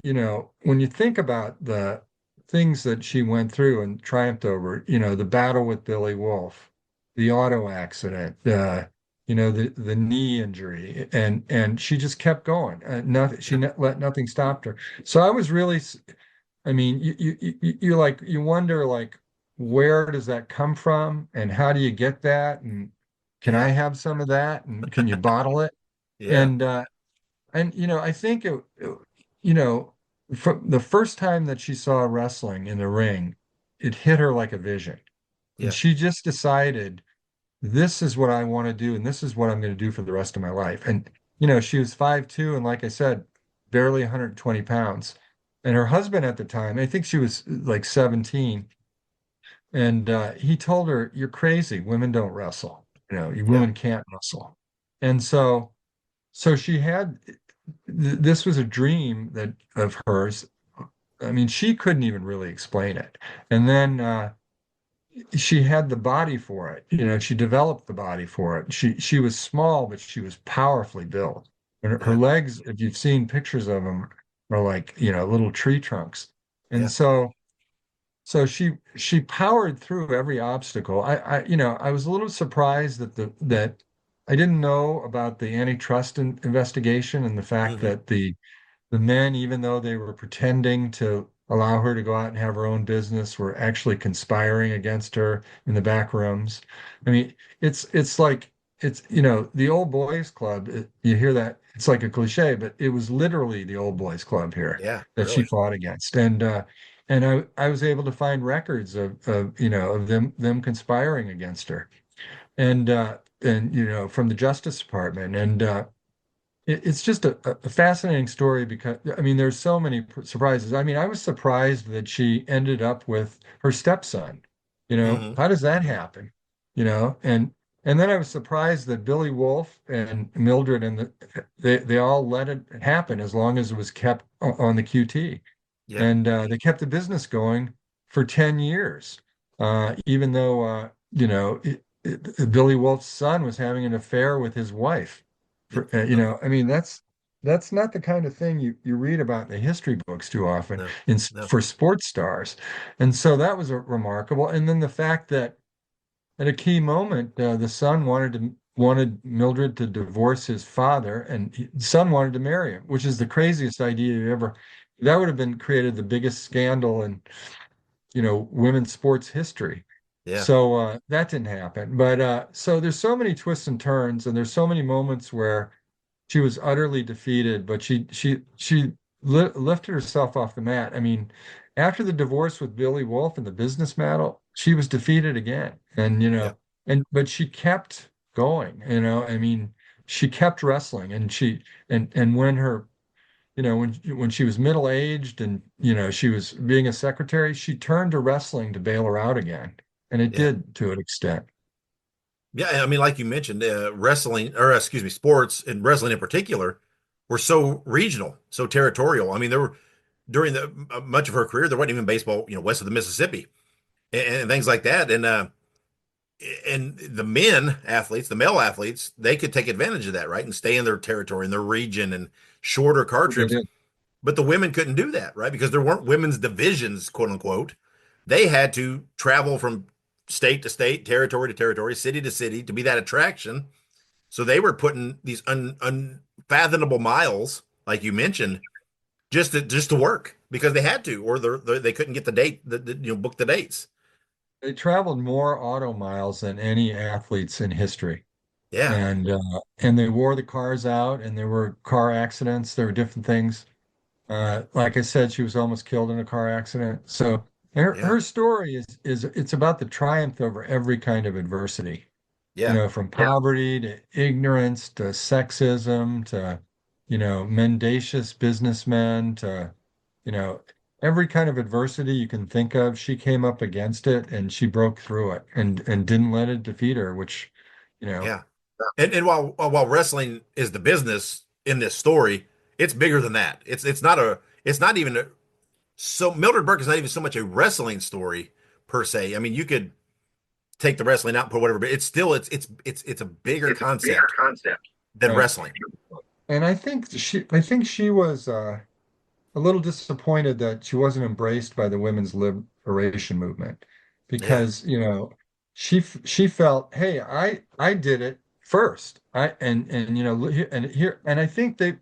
when you think about the things that she went through and triumphed over, the battle with Billy Wolf, the auto accident, the knee injury, and she just kept going. Nothing, let nothing stop her. So I was really, I mean, you wonder like, where does that come from, and how do you get that, and can I yeah, have some of that, and can you bottle it? yeah, And I think you know, from the first time that she saw wrestling in the ring, it hit her like a vision. And yeah, she just decided, this is what I want to do, and this is what I'm going to do for the rest of my life. And, she was 5'2", and like I said, barely 120 pounds. And her husband at the time, I think she was like 17, and he told her, "You're crazy. Women don't wrestle. You yeah, women can't wrestle." And so she had this was a dream that of hers. I mean, she couldn't even really explain it. And then she had the body for it. She developed the body for it. She was small, but she was powerfully built. And her yeah, legs, if you've seen pictures of them, are like, little tree trunks. And yeah, so she powered through every obstacle. I was a little surprised that I didn't know about the antitrust investigation and the fact hmm, that the men, even though they were pretending to allow her to go out and have her own business, were actually conspiring against her in the back rooms. I mean, it's like the old boys club. You hear that, it's like a cliche, but it was literally the old boys club here yeah, that she really, fought against. And I was able to find records of them conspiring against her, and from the Justice Department. And it's just a fascinating story because I mean there's so many surprises. I mean, I was surprised that she ended up with her stepson. hmm, How does that happen? And then I was surprised that Billy Wolf and Mildred and they all let it happen as long as it was kept on the QT. yeah, And they kept the business going for 10 years, even though Billy Wolf's son was having an affair with his wife. I mean, that's not the kind of thing you read about in the history books too often No. for sports stars. And so that was remarkable. And then the fact that at a key moment, the son wanted Mildred to divorce his father, and the son wanted to marry him, which is the craziest idea you ever. That would have been created the biggest scandal in, women's sports history. Yeah. So that didn't happen. But so there's so many twists and turns, and there's so many moments where she was utterly defeated, but she lifted herself off the mat. I mean, after the divorce with Billy Wolf and the business battle, she was defeated again. And but she kept going, I mean, she kept wrestling, and and when her when she was middle-aged and she was being a secretary, she turned to wrestling to bail her out again. And it did to an extent. Yeah, I mean, like you mentioned, wrestling, or excuse me, sports and wrestling in particular, were so regional, so territorial. I mean, there were during the much of her career, there wasn't even baseball, west of the Mississippi, and things like that. And the men athletes, the male athletes, they could take advantage of that, right, and stay in their territory, in their region, and shorter car trips. But the women couldn't do that, right, because there weren't women's divisions, quote unquote. They had to travel from state to state, territory to territory, city to city to be that attraction. So they were putting these unfathomable miles, like you mentioned, just to work because they had to, or they couldn't get the date, book the dates. They traveled more auto miles than any athletes in history. Yeah. And they wore the cars out, and there were car accidents. There were different things. Like I said, she was almost killed in a car accident. So her story is it's about the triumph over every kind of adversity. Yeah. From poverty to ignorance to sexism to, mendacious businessmen to, every kind of adversity you can think of. She came up against it and she broke through it and didn't let it defeat her, which, Yeah. And while wrestling is the business in this story, it's bigger than that. It's not even so Mildred Burke is not even so much a wrestling story per se. I mean, you could take the wrestling out and put whatever, but it's still it's a bigger concept than wrestling. And I think she was a little disappointed that she wasn't embraced by the women's liberation movement because she felt, hey, I did it first. I think they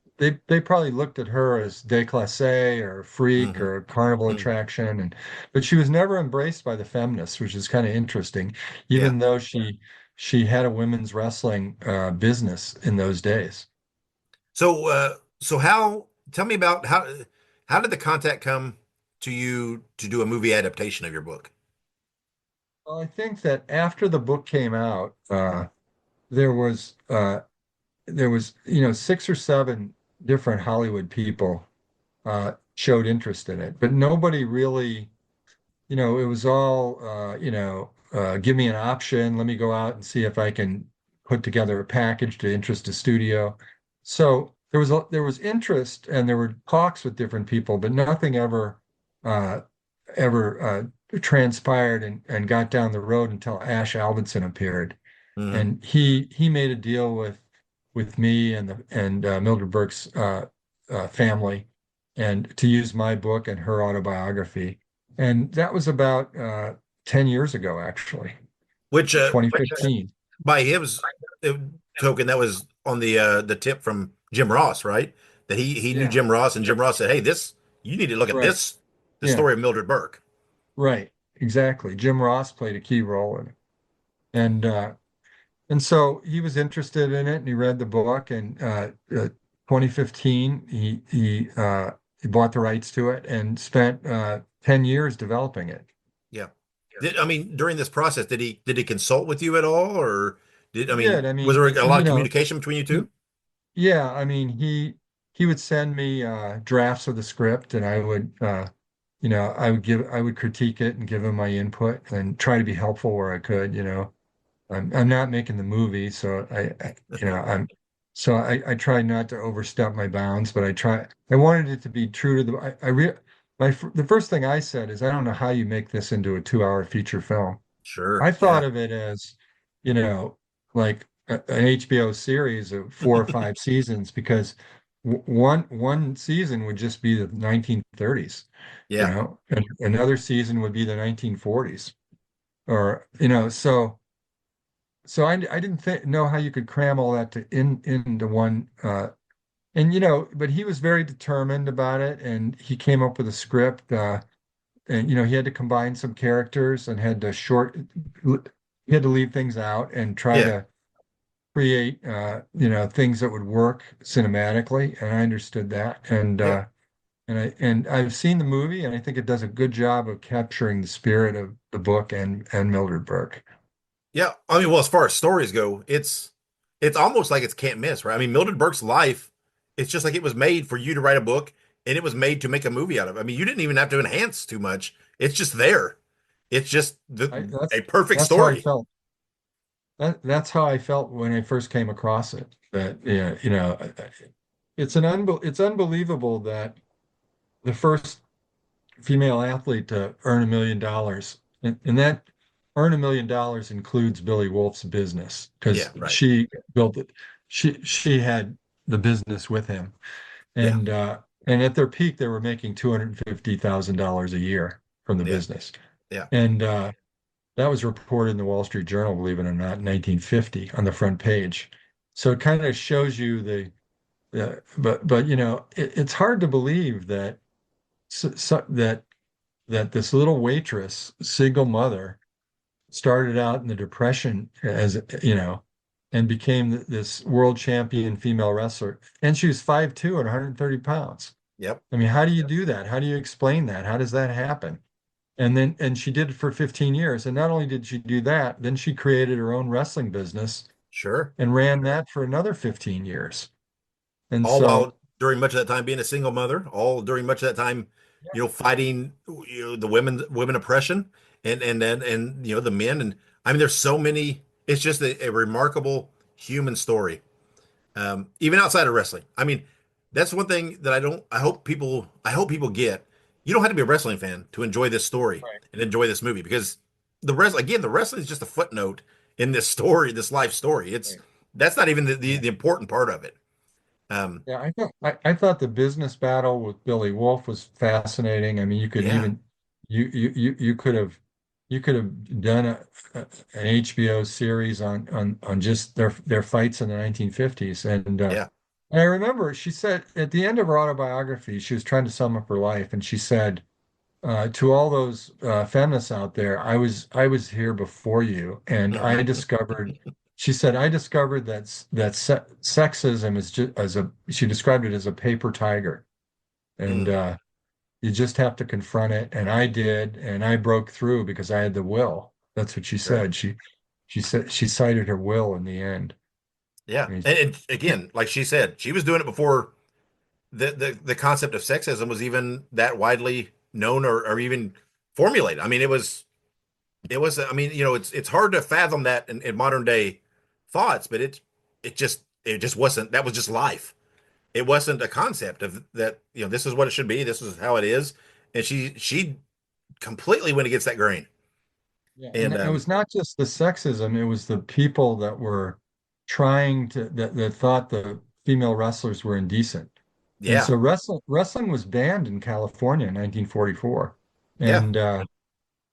probably looked at her as déclassée or a freak or a carnival attraction, but she was never embraced by the feminists, which is kind of interesting, even though she had a women's wrestling business in those days. So tell me about how did the contact come to you to do a movie adaptation of your book? Well, I think that after the book came out, there was 6 or 7 different Hollywood people showed interest in it, but nobody really, it was all, give me an option, let me go out and see if I can put together a package to interest a studio. So there was interest and there were talks with different people, but nothing ever transpired and got down the road until Ash Alvinson appeared, and he made a deal with me and Mildred Burke's family, and to use my book and her autobiography, and that was about 10 years ago, actually, which 2015. By his token, that was on the tip from Jim Ross, right? That he knew Jim Ross, and Jim Ross said, "Hey, you need to look at the story of Mildred Burke." Right, exactly. Jim Ross played a key role in it, and so he was interested in it, and he read the book. And 2015, he bought the rights to it and spent 10 years developing it. Yeah. During this process, did he consult with you at all, or was there a lot of communication between you two? Yeah, I mean, he would send me drafts of the script, and I would I would critique it and give him my input and try to be helpful where I could. I'm not making the movie, so I try not to overstep my bounds, but I wanted it to be true to the first thing I said is, I don't know how you make this into a 2-hour feature film. Sure. I thought of it as, like an HBO series of 4 or 5 seasons, because one season would just be the 1930s, Yeah. and another season would be the 1940s, or so I didn't know how you could cram all that into one. And but he was very determined about it, and he came up with a script. And he had to combine some characters and he had to leave things out and try Yeah. to create things that would work cinematically. And I understood that. Yeah. And I've seen the movie, and I think it does a good job of capturing the spirit of the book and Mildred Burke. Yeah. I mean, well, as far as stories go, it's almost like it's can't miss, right? I mean, Mildred Burke's life, it's just like it was made for you to write a book, and it was made to make a movie out of. I mean, you didn't even have to enhance too much. It's just there. It's just a perfect That's how I story. felt. That's how I felt when I first came across it. That it's unbelievable that the first female athlete to earn $1 million, and that earn $1 million includes Billy Wolf's business, because Yeah, right. she built it. She had the business with him, Yeah. and at their peak they were making $250,000 a year from the Yeah. business, Yeah. and that was reported in the Wall Street Journal, believe it or not, in 1950 on the front page. So it kind of shows you but it's hard to believe that that this little waitress, single mother, started out in the Depression and became this world champion female wrestler. And she was 5'2" and 130 pounds. Yep. I mean, how do you do that? How do you explain that? How does that happen? And she did it for 15 years. And not only did she do that, then she created her own wrestling business Sure. and ran that for another 15 years. And All so, while during much of that time being a single mother, all during much of that time, fighting the women oppression and the men. And I mean, there's so many. It's just a remarkable human story. Even outside of wrestling. I mean, that's one thing that I hope people get. You don't have to be a wrestling fan to enjoy this story and enjoy this movie, because the wrestling is just a footnote in this story, this life story. That's not even the important part of it. yeah, I thought the business battle with Billy Wolf was fascinating. I mean, you could Yeah. even you could have done an HBO series on just their fights in the 1950s. Yeah. And I remember she said at the end of her autobiography, she was trying to sum up her life, and she said, to all those feminists out there, I was here before you, and I discovered. She said, I discovered sexism is just she described it as a paper tiger, and you just have to confront it. And I did, and I broke through because I had the will. That's what she said. She said she cited her will in the end. Yeah. I mean, And again, like she said, she was doing it before the concept of sexism was even that widely known or even formulated. I mean, I mean, it's hard to fathom that in modern day thoughts, but it just wasn't. That was just life. It wasn't a concept of that, this is what it should be, this is how it is. And she completely went against that grain. yeah, And and it was not just the sexism; it was the people that were that thought the female wrestlers were indecent. And yeah. so wrestling was banned in California in 1944. Yeah.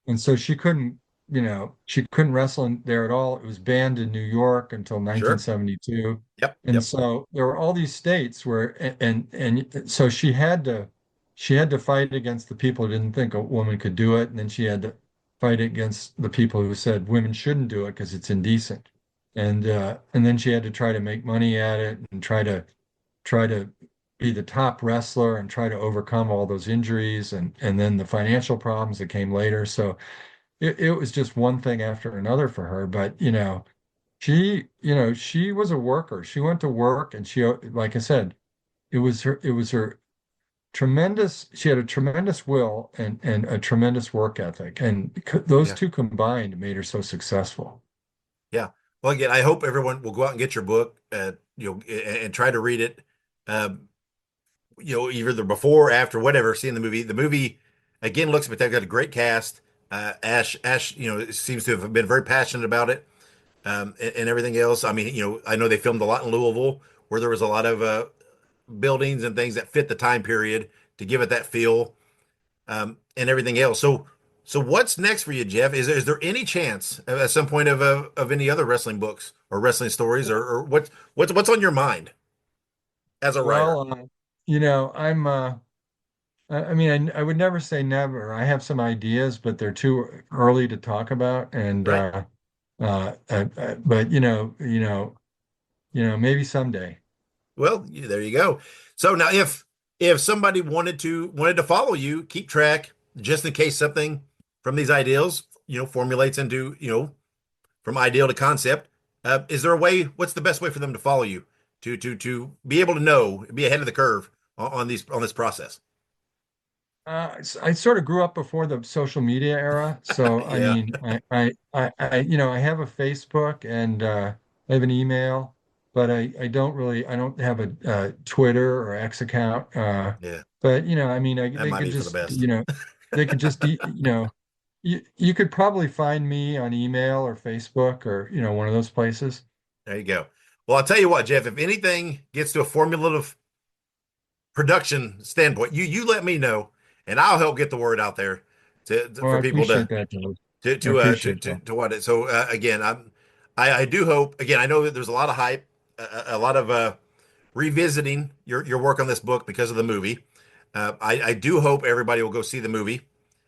And so she couldn't wrestle there at all. It was banned in New York until Sure. 1972. Yep. And Yep. so there were all these states where and so she had to fight against the people who didn't think a woman could do it, and then she had to fight against the people who said women shouldn't do it because it's indecent. And then she had to try to make money at it and try to be the top wrestler and try to overcome all those injuries and then the financial problems that came later. So it was just one thing after another for her. But she was a worker. She went to work, and she, like I said, it was her tremendous. She had a tremendous will and a tremendous work ethic, and those two combined made her so successful. Yeah. Well, again, I hope everyone will go out and get your book, and try to read it. Either before, after, whatever, seeing the movie. The movie again looks, but they've got a great cast. Ash, seems to have been very passionate about it, and everything else. I mean, I know they filmed a lot in Louisville, where there was a lot of buildings and things that fit the time period to give it that feel, and everything else. So what's next for you, Jeff? Is there any chance at some point of any other wrestling books or wrestling stories, or what's on your mind as a writer? Well, I'm. I would never say never. I have some ideas, but they're too early to talk about. And Right. but maybe someday. Well, there you go. So now, if somebody wanted to follow you, keep track, just in case something from these ideals, formulates into, from ideal to concept, is there a way? What's the best way for them to follow you to be able to know, be ahead of the curve on this process? I sort of grew up before the social media era, so I Yeah. mean, I have a Facebook and I have an email, but I don't have a Twitter or X account. Yeah. But they might could be for the just, best. they could just, you could probably find me on email or Facebook or one of those places. There you go. Well, I'll tell you what, Jeff, if anything gets to a formulative production standpoint, you let me know, and I'll help get the word out there for I people appreciate that, Dave. to what it. So again, I do hope. Again, I know that there's a lot of hype, a lot of revisiting your work on this book because of the movie. I do hope everybody will go see the movie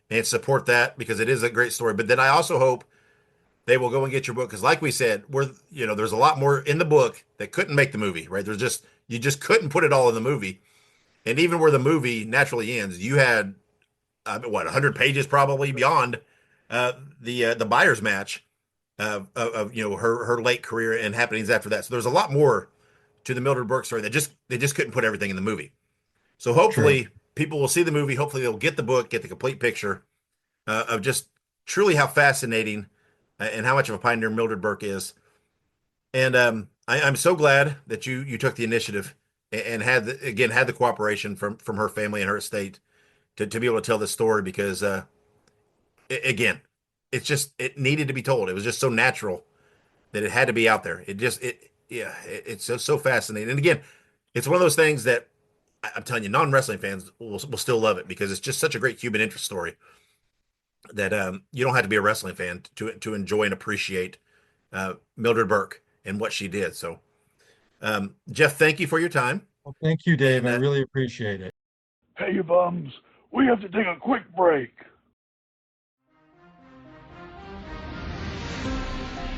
and support that because it is a great story. But then I also hope they will go and get your book because, like we said, there's a lot more in the book that couldn't make the movie. Right? You just couldn't put it all in the movie. And even where the movie naturally ends, you had 100 pages probably beyond the buyer's match of her late career and happenings after that. So there's a lot more to the Mildred Burke story that they just couldn't put everything in the movie. So hopefully people will see the movie. Hopefully they'll get the book, get the complete picture of just truly how fascinating and how much of a pioneer Mildred Burke is. And I'm so glad that you took the initiative and had the cooperation from her family and her estate to be able to tell this story because it needed to be told. It was just so natural that it had to be out there. It's so fascinating. And again, it's one of those things that I'm telling you, non-wrestling fans will still love it because it's just such a great human interest story that you don't have to be a wrestling fan to enjoy and appreciate Mildred Burke and what she did. So Jeff, thank you for your time. Well, thank you, Dave. I really appreciate it. Hey, you bums, we have to take a quick break.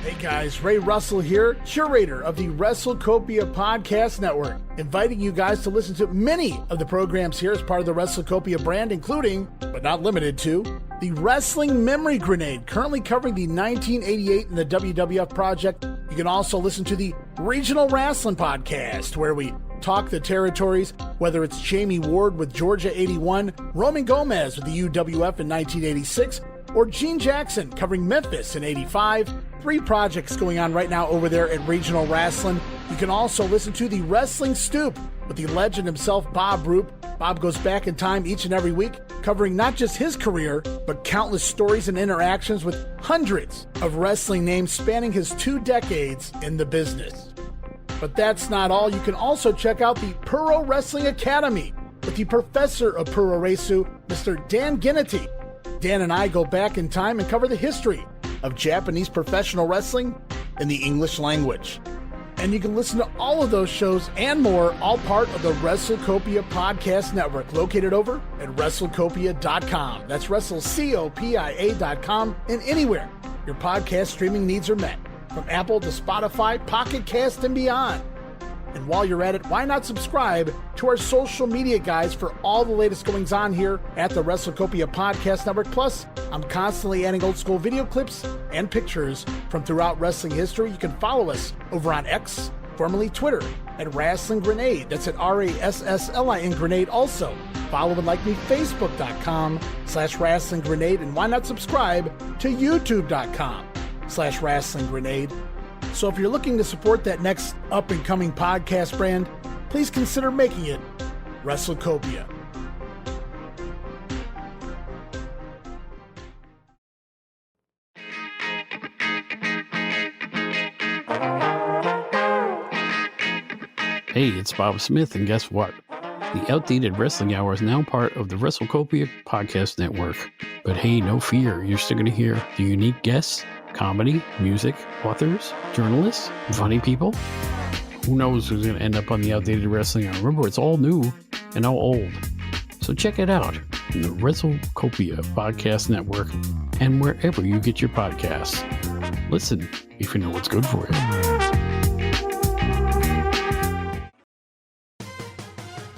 Hey guys, Ray Russell here, curator of the WrestleCopia Podcast Network, inviting you guys to listen to many of the programs here as part of the WrestleCopia brand, including, but not limited to, the Wrestling Memory Grenade, currently covering the 1988 and the WWF project. You can also listen to the Regional Wrestling Podcast, where we talk the territories, whether it's Jamie Ward with Georgia 81, Roman Gomez with the UWF in 1986, or Gene Jackson covering Memphis in 85. 3 projects going on right now over there at Regional Wrestling. You can also listen to the Wrestling Stoop with the legend himself, Bob Roop. Bob goes back in time each and every week, covering not just his career, but countless stories and interactions with hundreds of wrestling names spanning his 2 decades in the business. But that's not all. You can also check out the Puro Wrestling Academy with the professor of Puro Resu, Mr. Dan Ginnity. Dan and I go back in time and cover the history of Japanese professional wrestling in the English language. And you can listen to all of those shows and more, all part of the WrestleCopia Podcast Network, located over at WrestleCopia.com. That's WrestleCopia.com, and anywhere your podcast streaming needs are met, from Apple to Spotify, Pocket Cast, and beyond. And while you're at it, why not subscribe to our social media guys for all the latest goings on here at the WrestleCopia Podcast Network. Plus, I'm constantly adding old school video clips and pictures from throughout wrestling history. You can follow us over on X, formerly Twitter, at Wrestling Grenade. That's at RASSLIN Grenade. Also, follow and like me, Facebook.com/Wrestling Grenade. And why not subscribe to YouTube.com/Wrestling Grenade. So if you're looking to support that next up-and-coming podcast brand, please consider making it WrestleCopia. Hey, it's Bob Smith, and guess what? The Outdated Wrestling Hour is now part of the WrestleCopia podcast network. But hey, no fear, you're still going to hear the unique guests, comedy, music, authors, journalists, funny people. Who knows who's going to end up on the Outdated Wrestling Hour? Remember, it's all new and all old. So check it out in the WrestleCopia podcast network and wherever you get your podcasts. Listen if you know what's good for you.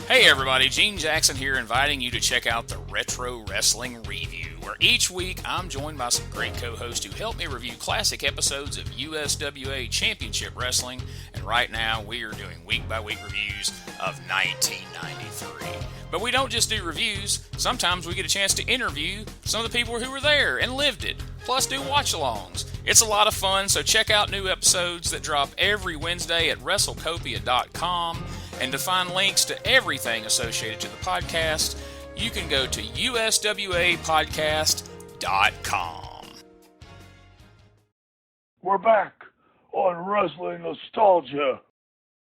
Hey everybody, Gene Jackson here, inviting you to check out the Retro Wrestling Review, where each week I'm joined by some great co-hosts who help me review classic episodes of USWA Championship Wrestling, and right now we are doing week-by-week reviews of 1993. But we don't just do reviews, sometimes we get a chance to interview some of the people who were there and lived it, plus do watch-alongs. It's a lot of fun, so check out new episodes that drop every Wednesday at WrestleCopia.com. And to find links to everything associated to the podcast, you can go to uswapodcast.com. We're back on Wrestling Nostalgia.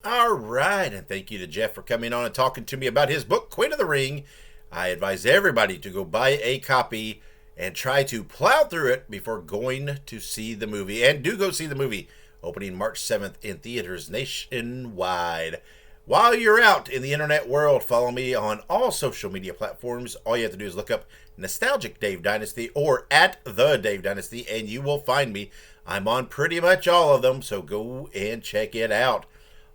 All right, and thank you to Jeff for coming on and talking to me about his book, Queen of the Ring. I advise everybody to go buy a copy and try to plow through it before going to see the movie. And do go see the movie, opening March 7th in theaters nationwide. While you're out in the internet world, follow me on all social media platforms. All you have to do is look up Nostalgic Dave Dynasty or at The Dave Dynasty, and you will find me. I'm on pretty much all of them, so go and check it out.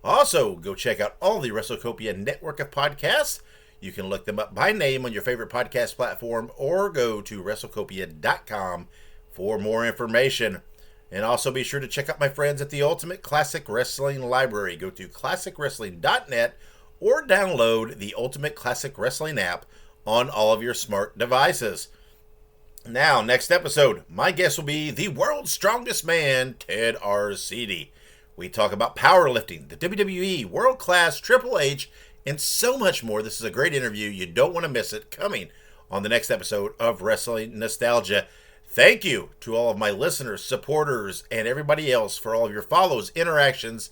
Also, go check out all the WrestleCopia network of podcasts. You can look them up by name on your favorite podcast platform or go to WrestleCopia.com for more information. And also be sure to check out my friends at the Ultimate Classic Wrestling Library. Go to classicwrestling.net or download the Ultimate Classic Wrestling app on all of your smart devices. Now, next episode, my guest will be the world's strongest man, Ted Arcidi. We talk about powerlifting, the WWE, world class, Triple H, and so much more. This is a great interview. You don't want to miss it. Coming on the next episode of Wrestling Nostalgia. Thank you to all of my listeners, supporters, and everybody else for all of your follows, interactions,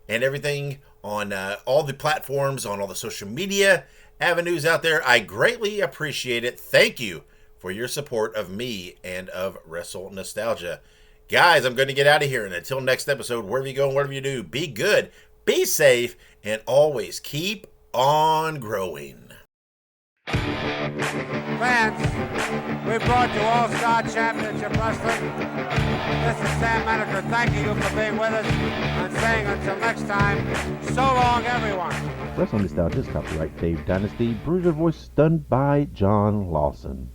and everything on all the platforms, on all the social media avenues out there. I greatly appreciate it. Thank you for your support of me and of Wrestle Nostalgia. Guys, I'm going to get out of here, and until next episode, wherever you go and whatever you do, be good, be safe, and always keep on growing. Fans, we brought you All-Star Championship Wrestling. This is Sam Manager thanking you for being with us and saying until next time, so long everyone. Wrestling Nostalgia is copyright Dave Dynasty. Bruiser voice done by John Lawson.